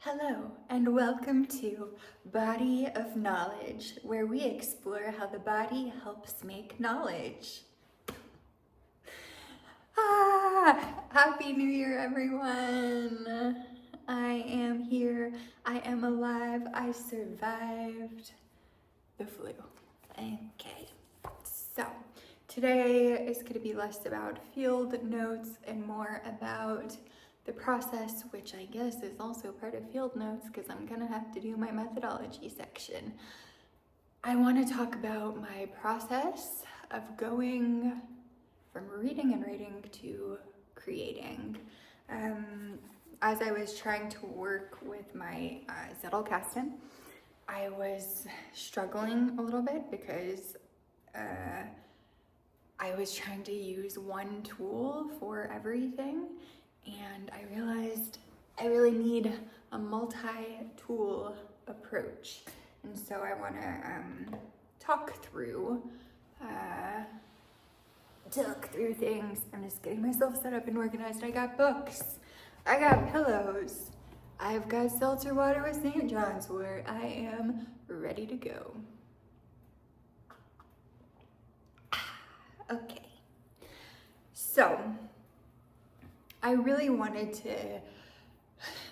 Hello, and welcome to Body of Knowledge, where we explore how the body helps make knowledge. Happy New Year, everyone! I am here, I am alive, I survived the flu. Okay, so today is going to be less about field notes and more about the process, which I guess is also part of field notes because I'm gonna have to do my methodology section. I want to talk about my process of going from reading and writing to creating. As I was trying to work with my Zettelkasten, I was struggling a little bit because I was trying to use one tool for everything. And I realized I really need a multi-tool approach. And so I want to talk through things. I'm just getting myself set up and organized. I got books, I got pillows, I've got seltzer water with St. John's wort. I am ready to go. Okay, so I really wanted to,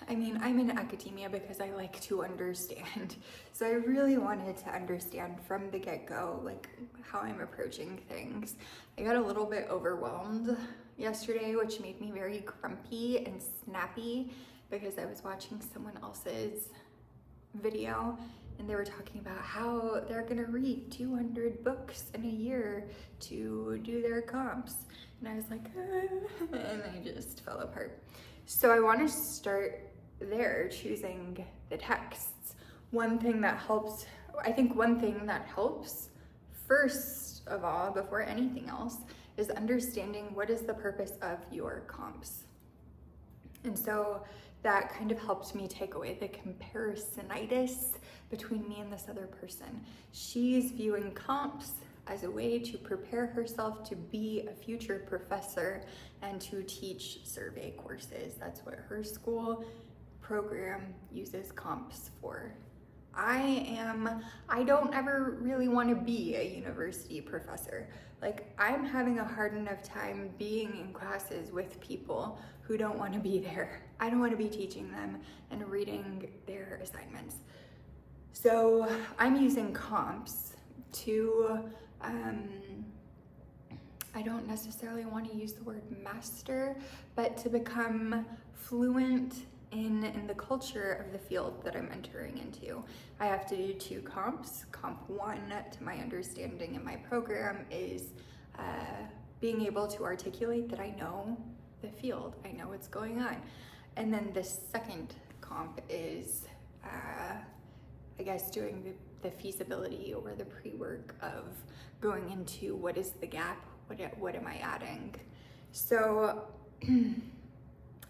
I'm in academia because I like to understand. So I really wanted to understand from the get-go, like how I'm approaching things. I got a little bit overwhelmed yesterday, which made me very grumpy and snappy because I was watching someone else's video and they were talking about how they're gonna read 200 books in a year to do their comps. And I was like, and I just fell apart. So I want to start there, choosing the texts. One thing that helps first of all, before anything else, is understanding what is the purpose of your comps. And so that kind of helped me take away the comparisonitis between me and this other person. She's viewing comps as a way to prepare herself to be a future professor and to teach survey courses. That's what her school program uses comps for. I don't ever really want to be a university professor. Like, I'm having a hard enough time being in classes with people who don't want to be there. I don't want to be teaching them and reading their assignments. So I'm using comps to, I don't necessarily want to use the word master, but to become fluent in the culture of the field that I'm entering into. I have to do 2 comps. Comp 1, to my understanding in my program, is being able to articulate that I know the field, I know what's going on. And then the second comp is, I guess, doing the feasibility or the pre-work of going into what is the gap, what am I adding? So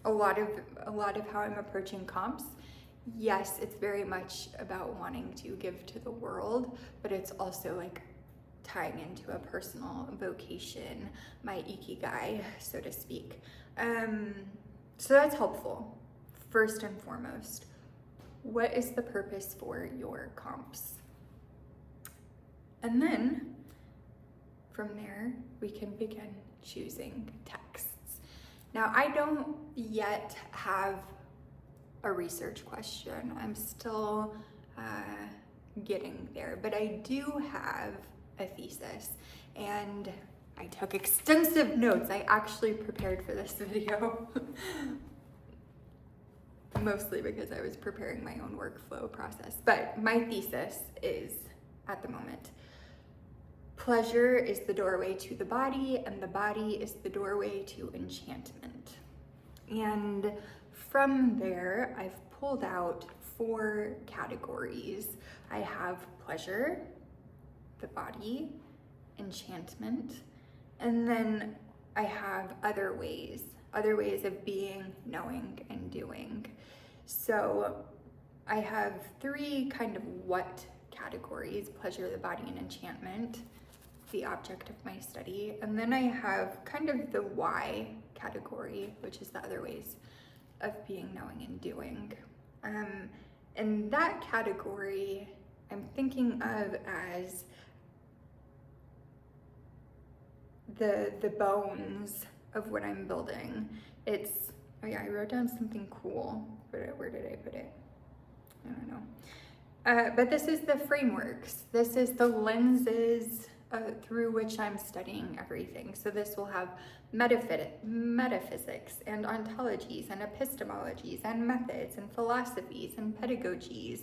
a lot of how I'm approaching comps, yes, it's very much about wanting to give to the world, but it's also like tying into a personal vocation, my ikigai, so to speak. So that's helpful. First and foremost, what is the purpose for your comps? And then from there, we can begin choosing texts. Now, I don't yet have a research question. I'm still getting there, but I do have a thesis, and I took extensive notes. I actually prepared for this video, mostly because I was preparing my own workflow process. But my thesis is, at the moment, pleasure is the doorway to the body, and the body is the doorway to enchantment. And from there, I've pulled out 4 categories. I have pleasure, the body, enchantment, and then I have other ways of being, knowing, and doing. So I have 3 kind of what categories: pleasure, the body, and enchantment, the object of my study. And then I have kind of the why category, which is the other ways of being, knowing, and doing. And that category I'm thinking of as the bones of what I'm building. It's, oh yeah, I wrote down something cool, but where did I put it? I don't know. But this is the frameworks. This is the lenses through which I'm studying everything. So this will have metaphysics and ontologies and epistemologies and methods and philosophies and pedagogies.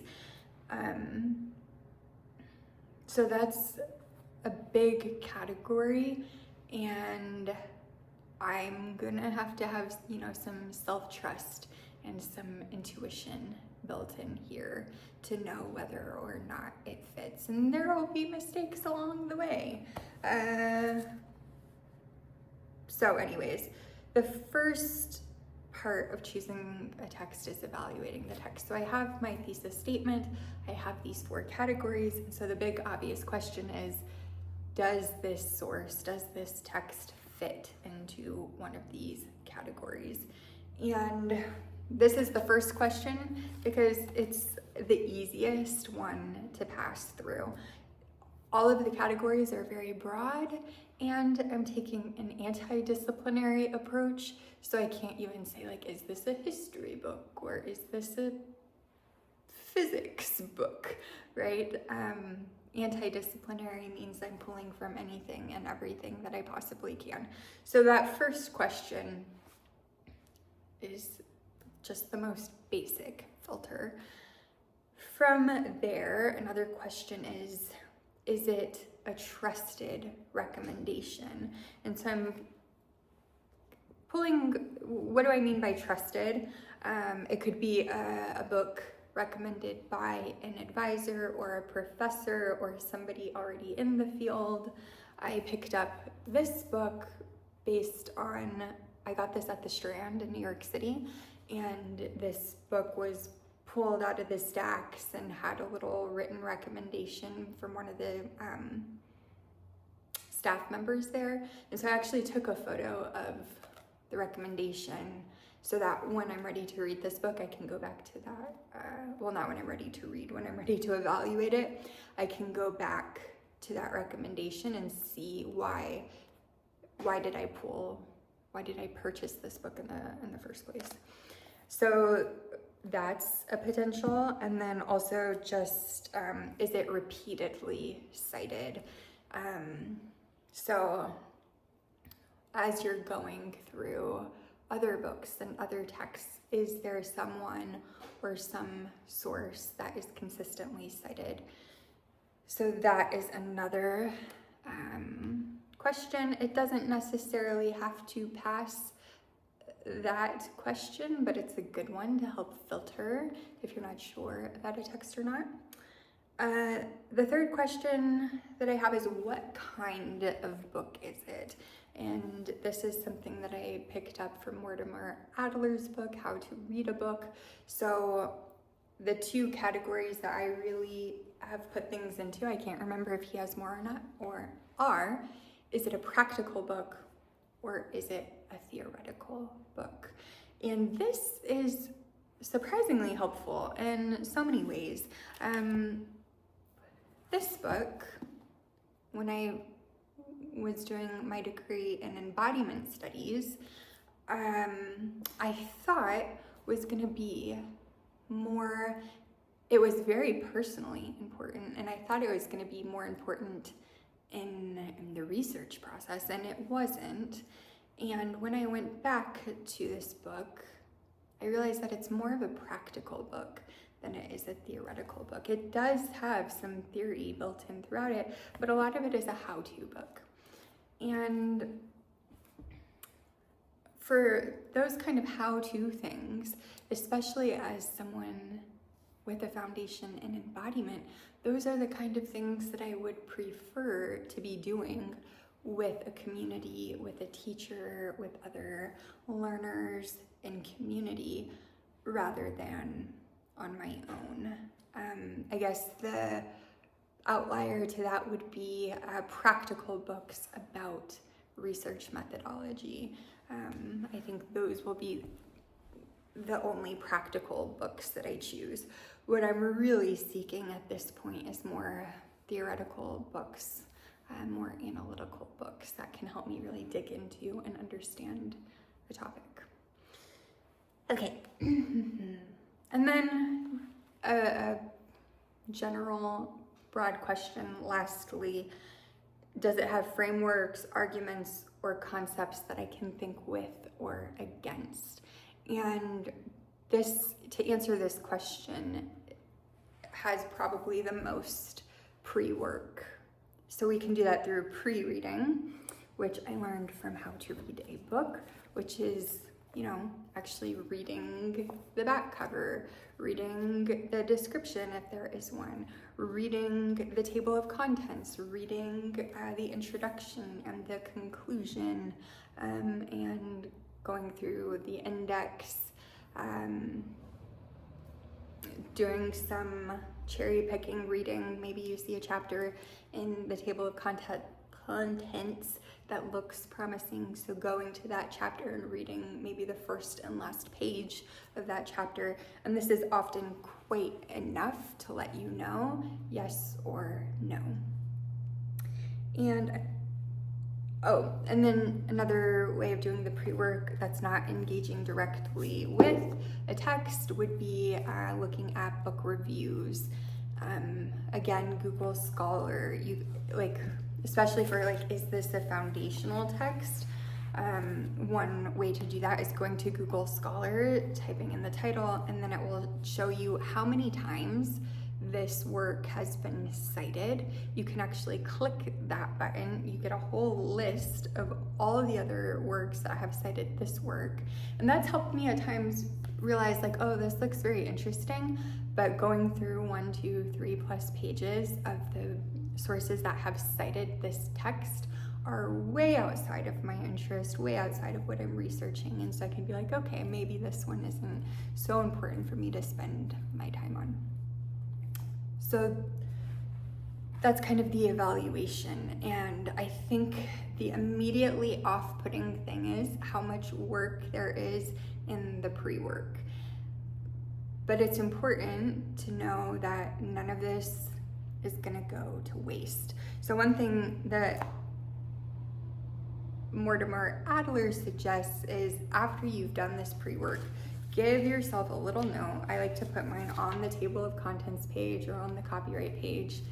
So that's a big category, and I'm gonna have to have, some self-trust and some intuition built in here to know whether or not it fits. And there will be mistakes along the way. So anyways, the first part of choosing a text is evaluating the text. So I have my thesis statement, I have these 4 categories, and so the big obvious question is, does this text fit into one of these categories? And this is the first question because it's the easiest one to pass through. All of the categories are very broad, and I'm taking an anti-disciplinary approach, so I can't even say, like, is this a history book or is this a physics book, right? Anti-disciplinary means I'm pulling from anything and everything that I possibly can. So that first question is just the most basic filter. From there, another question is it a trusted recommendation? And so I'm pulling, what do I mean by trusted? It could be a book recommended by an advisor or a professor or somebody already in the field. I picked up this book based on, I got this at the Strand in New York City, and this book was pulled out of the stacks and had a little written recommendation from one of the staff members there. And so I actually took a photo of the recommendation so that when I'm ready to read this book, I can go back to that. Well, not when I'm ready to read, when I'm ready to evaluate it, I can go back to that recommendation and see why did I purchase this book in the first place. So that's a potential. And then also just, is it repeatedly cited? So as you're going through other books and other texts, is there someone or some source that is consistently cited? So that is another question. It doesn't necessarily have to pass that question, but it's a good one to help filter if you're not sure about a text or not. The third question that I have is, what kind of book is it? And this is something that I picked up from Mortimer Adler's book, How to Read a Book. So the 2 categories that I really have put things into, I can't remember if he has more or not, or are, is it a practical book or is it a theoretical book? And this is surprisingly helpful in so many ways. This book, when I was doing my degree in embodiment studies, I thought was going to be more, it was very personally important, and I thought it was going to be more important in the research process, and it wasn't. And when I went back to this book, I realized that it's more of a practical book than it is a theoretical book. It does have some theory built in throughout it, but a lot of it is a how-to book. And for those kind of how-to things, especially as someone with a foundation in embodiment, those are the kind of things that I would prefer to be doing with a community, with a teacher, with other learners in community, rather than on my own. I guess the outlier to that would be practical books about research methodology. I think those will be the only practical books that I choose. What I'm really seeking at this point is more theoretical books, more analytical books that can help me really dig into and understand the topic. Okay. And then a general broad question lastly, does it have frameworks, arguments, or concepts that I can think with or against? And this, to answer this question, has probably the most pre-work. So we can do that through pre-reading, which I learned from How to Read a Book, which is, you know, actually reading the back cover, reading the description if there is one, reading the table of contents, reading the introduction and the conclusion, and going through the index, doing some cherry picking reading. Maybe you see a chapter in the table of contents that looks promising, so going to that chapter and reading maybe the first and last page of that chapter, and this is often quite enough to let you know yes or no. And then another way of doing the pre-work that's not engaging directly with a text would be looking at book reviews. Again, Google Scholar, you like, especially for like, is this a foundational text? One way to do that is going to Google Scholar, typing in the title, and then it will show you how many times this work has been cited. You can actually click that button. You get a whole list of all the other works that have cited this work. And that's helped me at times realize like, oh, this looks very interesting, but going through 1, 2, 3+ pages of the sources that have cited this text are way outside of my interest, way outside of what I'm researching. And so I can be like, okay, maybe this one isn't so important for me to spend my time on. So that's kind of the evaluation. And I think the immediately off-putting thing is how much work there is in the pre-work. But it's important to know that none of this is gonna go to waste. So one thing that Mortimer Adler suggests is after you've done this pre-work, give yourself a little note. I like to put mine on the table of contents page or on the copyright page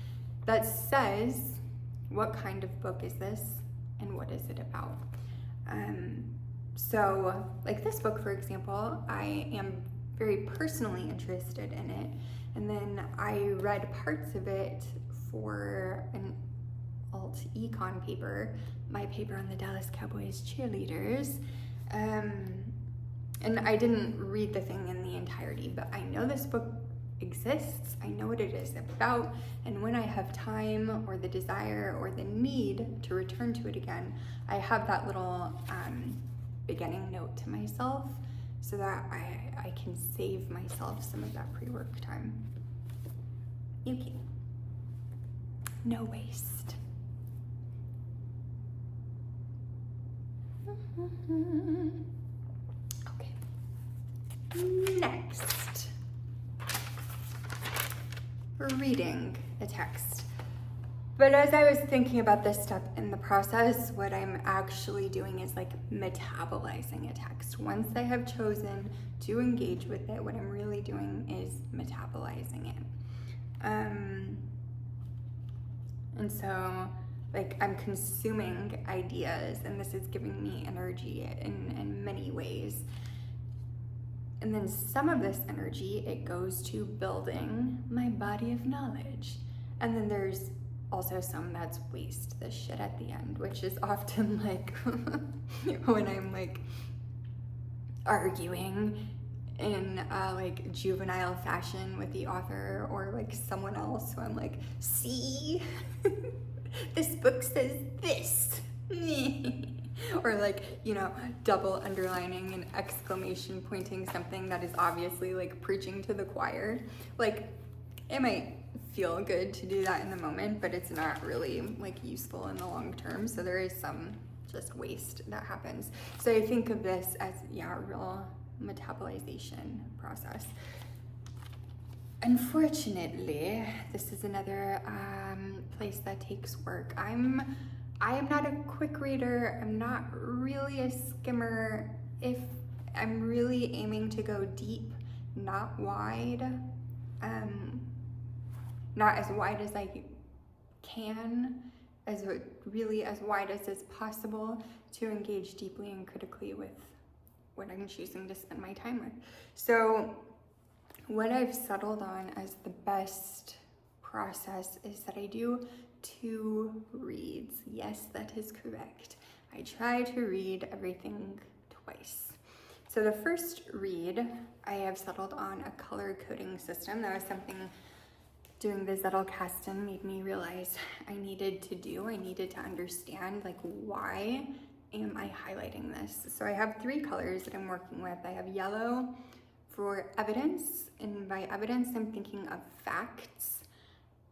that says, what kind of book is this and what is it about? So like this book, for example, I am very personally interested in it. And then I read parts of it for an alt econ paper, my paper on the Dallas Cowboys cheerleaders. And I didn't read the thing in the entirety, but I know this book exists. I know what it is about. And when I have time or the desire or the need to return to it again, I have that little beginning note to myself so that I can save myself some of that pre-work time. Yuki. No waste. Okay. Next, reading a text. But as I was thinking about this step in the process, what I'm actually doing is like metabolizing a text. Once I have chosen to engage with it, what I'm really doing is metabolizing it. And so like I'm consuming ideas, and this is giving me energy in many ways. And then some of this energy, it goes to building my body of knowledge. And then there's also some that's waste, the shit at the end, which is often like when I'm like arguing in like juvenile fashion with the author or like someone else. So I'm like, see, this book says this. Or like, you know, double underlining and exclamation pointing something that is obviously like preaching to the choir. Like, it might feel good to do that in the moment, but it's not really like useful in the long term. So there is some just waste that happens. So I think of this as, yeah, a real metabolization process. Unfortunately, this is another place that takes work. I am not a quick reader. I'm not really a skimmer. If I'm really aiming to go deep, not wide, not as wide as I can, as wide as is possible, to engage deeply and critically with what I'm choosing to spend my time with. So what I've settled on as the best process is that I do 2 reads. Yes, that is correct. I try to read everything twice. So the first read, I have settled on a color coding system. That was something doing the Zettelkasten made me realize I needed to do. I needed to understand, like, why am I highlighting this? So I have 3 colors that I'm working with. I have yellow for evidence, and by evidence I'm thinking of facts.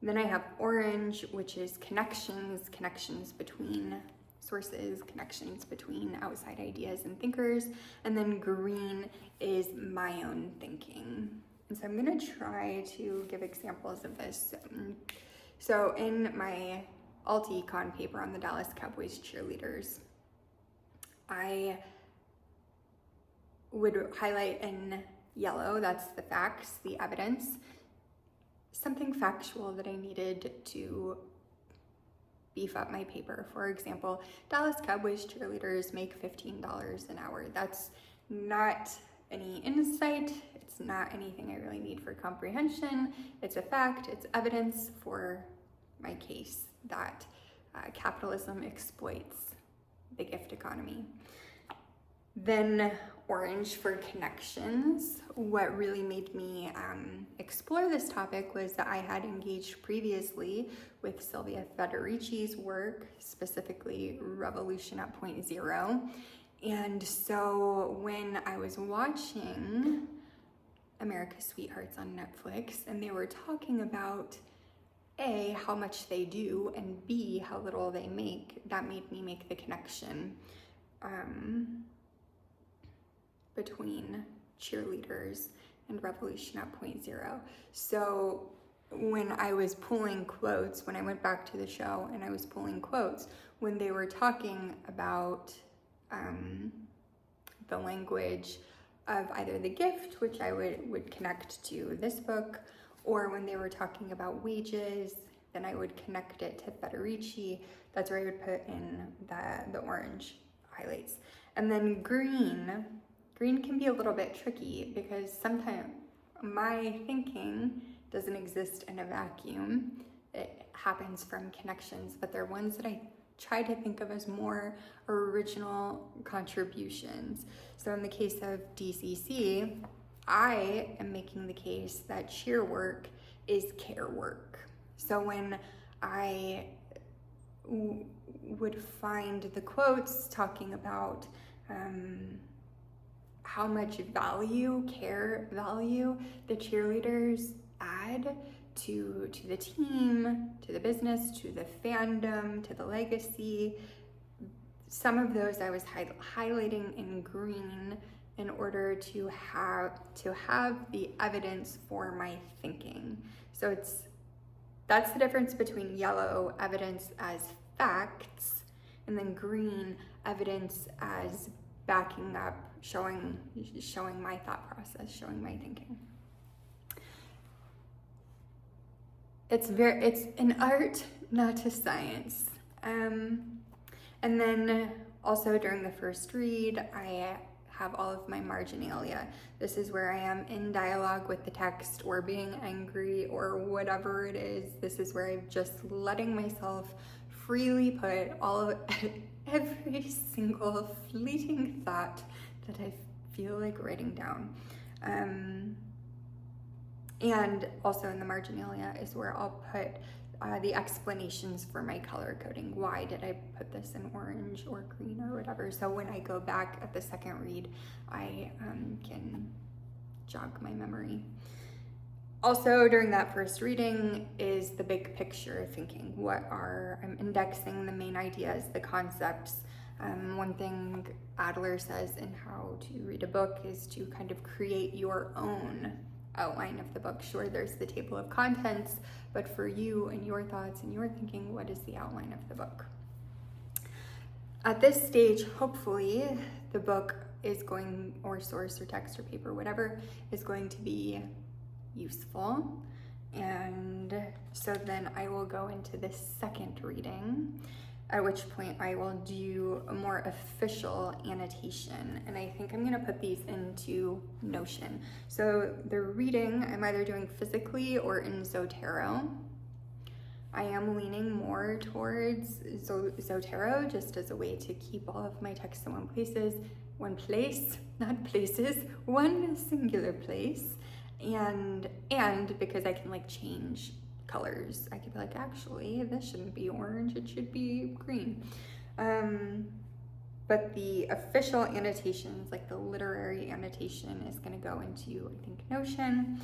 Then I have orange, which is connections between sources, connections between outside ideas and thinkers, and then green is my own thinking. And so I'm gonna try to give examples of this. So in my alt-econ paper on the Dallas Cowboys cheerleaders, I would highlight in yellow, that's the facts, the evidence, something factual that I needed to beef up my paper. For example, Dallas Cowboys cheerleaders make $15 an hour. That's not any insight. It's not anything I really need for comprehension. It's a fact, it's evidence for my case that capitalism exploits the gift economy. Then orange for connections. What really made me explore this topic was that I had engaged previously with Sylvia Federici's work, specifically Revolution at Point Zero. And so when I was watching America's Sweethearts on Netflix, and they were talking about A, how much they do, and B, how little they make, that made me make the connection between cheerleaders and Revolution at Point Zero. So when I was pulling quotes, when I went back to the show and I was pulling quotes, when they were talking about the language of either the gift, which I would connect to this book, or when they were talking about wages, then I would connect it to Federici. That's where I would put in the orange highlights. And then green can be a little bit tricky because sometimes my thinking doesn't exist in a vacuum. It happens from connections, but they're ones that I try to think of as more original contributions. So in the case of DCC, I am making the case that cheer work is care work. So when I would find the quotes talking about how much care value the cheerleaders add to the team, to the business, to the fandom, to the legacy. Some of those I was highlighting in green in order to have the evidence for my thinking. So that's the difference between yellow, evidence as facts, and then green, evidence as backing up, showing my thought process, showing my thinking. It's an art, not a science. And then also during the first read, I have all of my marginalia. This is where I am in dialogue with the text or being angry or whatever it is. This is where I'm just letting myself freely put every single fleeting thought that I feel like writing down. And also in the marginalia is where I'll put the explanations for my color coding. Why did I put this in orange or green or whatever? So when I go back at the second read, I can jog my memory. Also during that first reading is the big picture thinking. I'm indexing the main ideas, the concepts, One thing Adler says in How to Read a Book is to kind of create your own outline of the book. Sure, there's the table of contents, but for you and your thoughts and your thinking, what is the outline of the book? At this stage, hopefully, the book is going, or source or text or paper, whatever, is going to be useful. And so then I will go into the second reading, at which point I will do a more official annotation. And I think I'm gonna put these into Notion. So the reading, I'm either doing physically or in Zotero. I am leaning more towards Zotero just as a way to keep all of my text in one singular place. And because I can like change colors. I could be like, actually, this shouldn't be orange, it should be green. But the official annotations, like the literary annotation, is gonna go into, I think, Notion.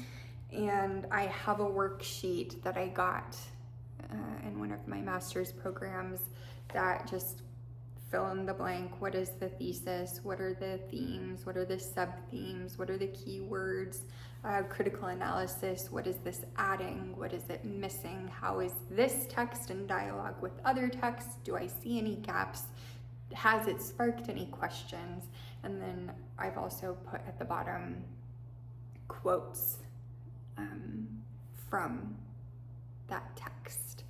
And I have a worksheet that I got in one of my master's programs that just fill in the blank. What is the thesis? What are the themes? What are the sub-themes? What are the keywords? Critical analysis. What is this adding? What is it missing? How is this text in dialogue with other texts? Do I see any gaps? Has it sparked any questions? And then I've also put at the bottom quotes from that text.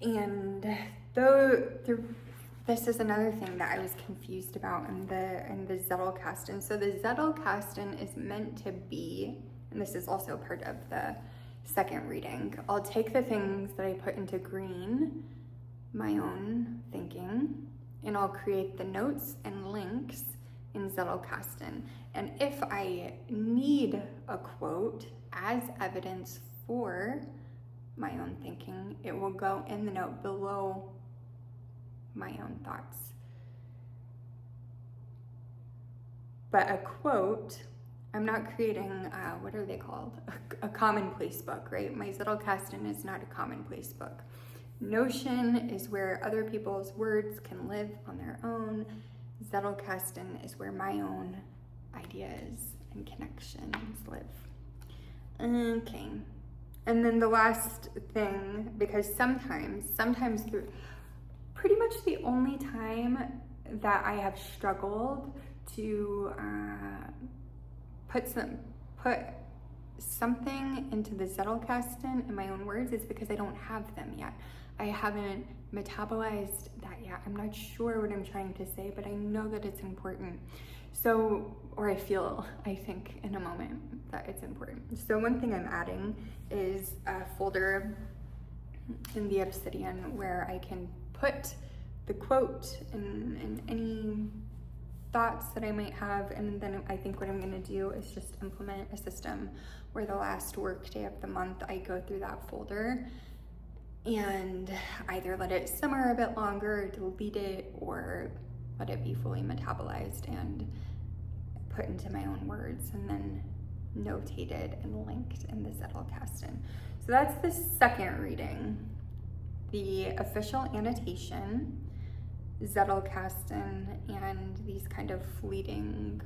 And this is another thing that I was confused about in the Zettelkasten. So the Zettelkasten is meant to be, and this is also part of the second reading, I'll take the things that I put into green, my own thinking, and I'll create the notes and links in Zettelkasten. And if I need a quote as evidence for my own thinking, it will go in the note below my own thoughts. But a quote, I'm not creating, what are they called? A commonplace book, right? My Zettelkasten is not a commonplace book. Notion is where other people's words can live on their own. Zettelkasten is where my own ideas and connections live. Okay. And then the last thing, because sometimes through pretty much the only time that I have struggled to put something into the Zettelkasten in my own words is because I don't have them yet. I haven't metabolized that yet. I'm not sure what I'm trying to say, but I know that it's important. So, or I think in a moment that it's important. So one thing I'm adding is a folder in the Obsidian where I can put the quote and any thoughts that I might have, and then I think what I'm going to do is just implement a system where the last work day of the month I go through that folder and either let it simmer a bit longer, delete it, or let it be fully metabolized and put into my own words and then notated and linked in the Zettelkasten. So that's the second reading. The official annotation, Zettelkasten, and these kind of fleeting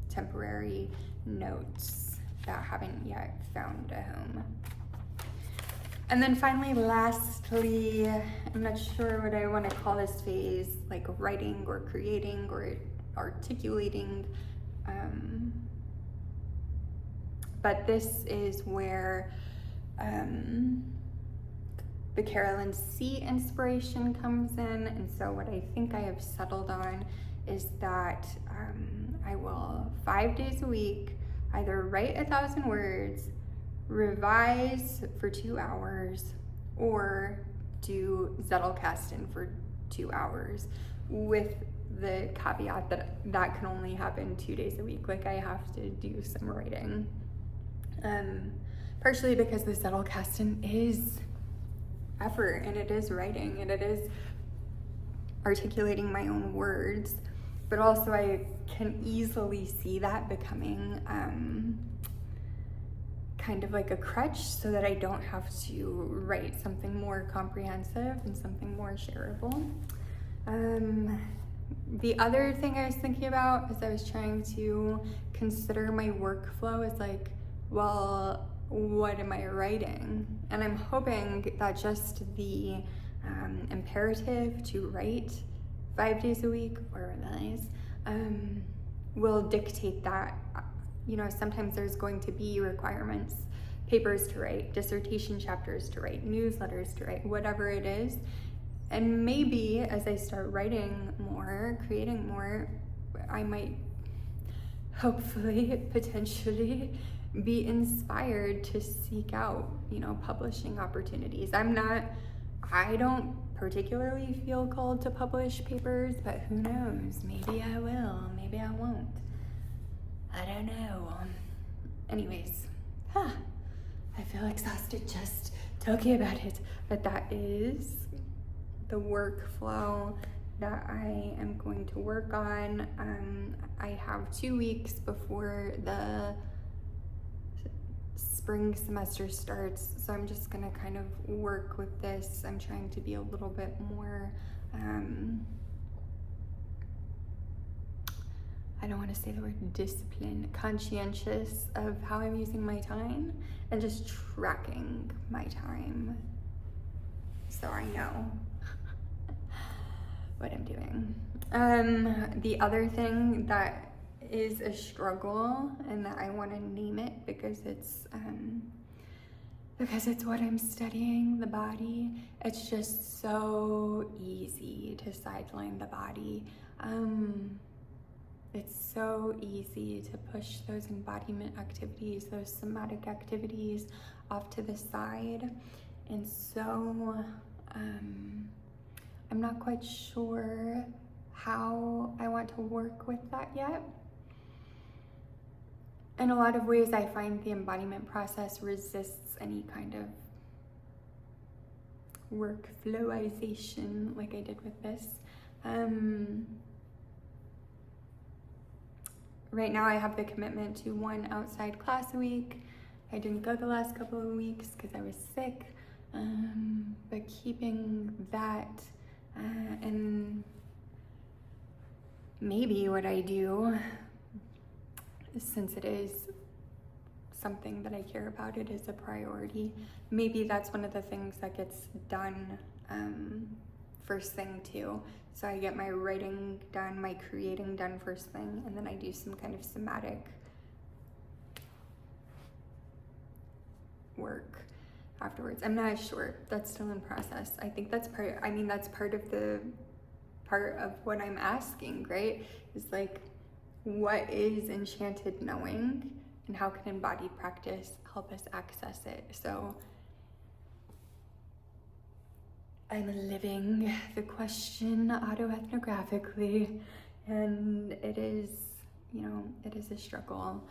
temporary notes that haven't yet found a home. And then finally, lastly, I'm not sure what I want to call this phase, like writing or creating or articulating, but this is where the Carolyn C inspiration comes in. And so what I think I have settled on is that I will 5 days a week either write 1,000 words, revise for 2 hours, or do Zettelkasten for 2 hours, with the caveat that that can only happen 2 days a week. Like I have to do some writing. Partially because the Zettelkasten is effort, and it is writing, and it is articulating my own words, but also I can easily see that becoming kind of like a crutch so that I don't have to write something more comprehensive and something more shareable. The other thing I was thinking about as I was trying to consider my workflow is like, well, what am I writing? And I'm hoping that just the imperative to write 5 days a week or revise will dictate that. You know, sometimes there's going to be requirements, papers to write, dissertation chapters to write, newsletters to write, whatever it is. And maybe as I start writing more, creating more, I might hopefully, potentially be inspired to seek out, you know, publishing opportunities. I don't particularly feel called to publish papers, but who knows? Maybe I will, maybe I won't. I don't know. Anyways, I feel exhausted just talking about it, but that is the workflow that I am going to work on. I have 2 weeks before the spring semester starts, so I'm just gonna kind of work with this. I'm trying to be a little bit more, I don't want to say the word discipline, conscientious of how I'm using my time and just tracking my time so I know what I'm doing. The other thing that is a struggle, and that I want to name it because it's what I'm studying, the body. It's just so easy to sideline the body. It's so easy to push those embodiment activities, those somatic activities off to the side. And so I'm not quite sure how I want to work with that yet. In a lot of ways, I find the embodiment process resists any kind of workflowization like I did with this. Right now I have the commitment to 1 outside class a week. I didn't go the last couple of weeks because I was sick, but keeping that and maybe what I do, since it is something that I care about, it is a priority, maybe that's one of the things that gets done first thing too. So I get my writing done, my creating done first thing, and then I do some kind of somatic work afterwards. I'm not sure, that's still in process. I think that's part of what I'm asking, right? Is like, what is enchanted knowing, and how can embodied practice help us access it? So I'm living the question autoethnographically, and it is, you know, it is a struggle.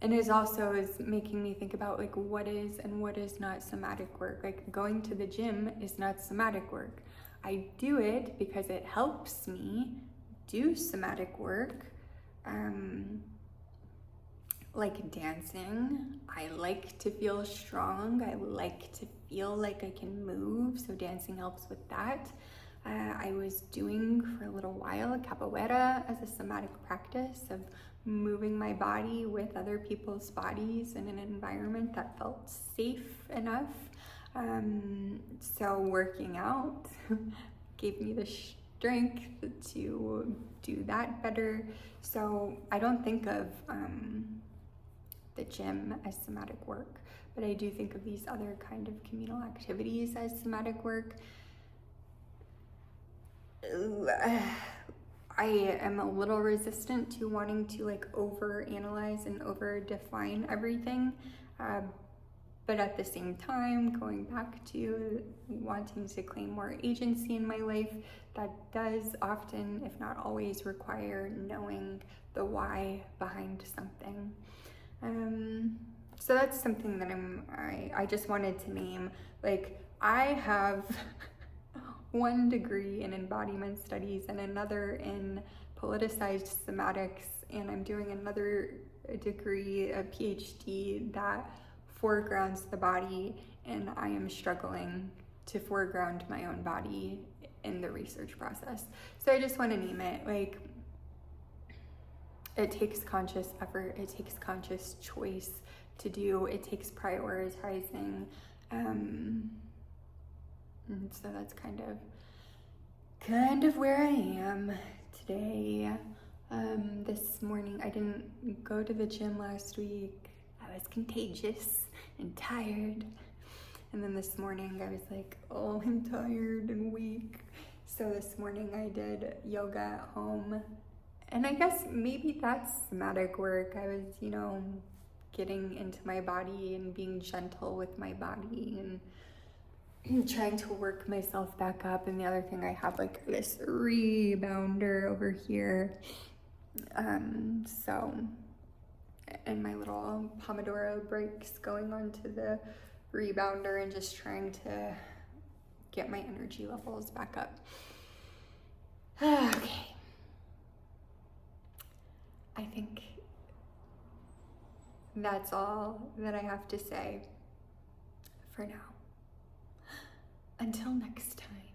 And it also is making me think about like what is and what is not somatic work. Like going to the gym is not somatic work. I do it because it helps me do somatic work. Like dancing, I like to feel strong. I like to feel like I can move, so dancing helps with that. I was doing for a little while capoeira as a somatic practice of moving my body with other people's bodies in an environment that felt safe enough. So working out gave me the strength to do that better. So I don't think of the gym as somatic work, but I do think of these other kind of communal activities as somatic work. I am a little resistant to wanting to like over-analyze and over-define everything, but at the same time, going back to wanting to claim more agency in my life, that does often, if not always, require knowing the why behind something. So that's something that I just wanted to name. Like, I have 1 degree in embodiment studies and another in politicized somatics, and I'm doing another degree, a PhD, that foregrounds the body, and I am struggling to foreground my own body in the research process. So I just want to name it, like, it takes conscious effort, it takes conscious choice to do, it takes prioritizing, and so that's kind of where I am today. This morning I didn't go to the gym last week. I was contagious and tired. And then this morning I was like, oh, I'm tired and weak. So this morning I did yoga at home. And I guess maybe that's somatic work. I was, getting into my body and being gentle with my body and trying to work myself back up. And the other thing, I have like this rebounder over here. And my little Pomodoro breaks going onto the rebounder and just trying to get my energy levels back up. Okay. I think that's all that I have to say for now. Until next time.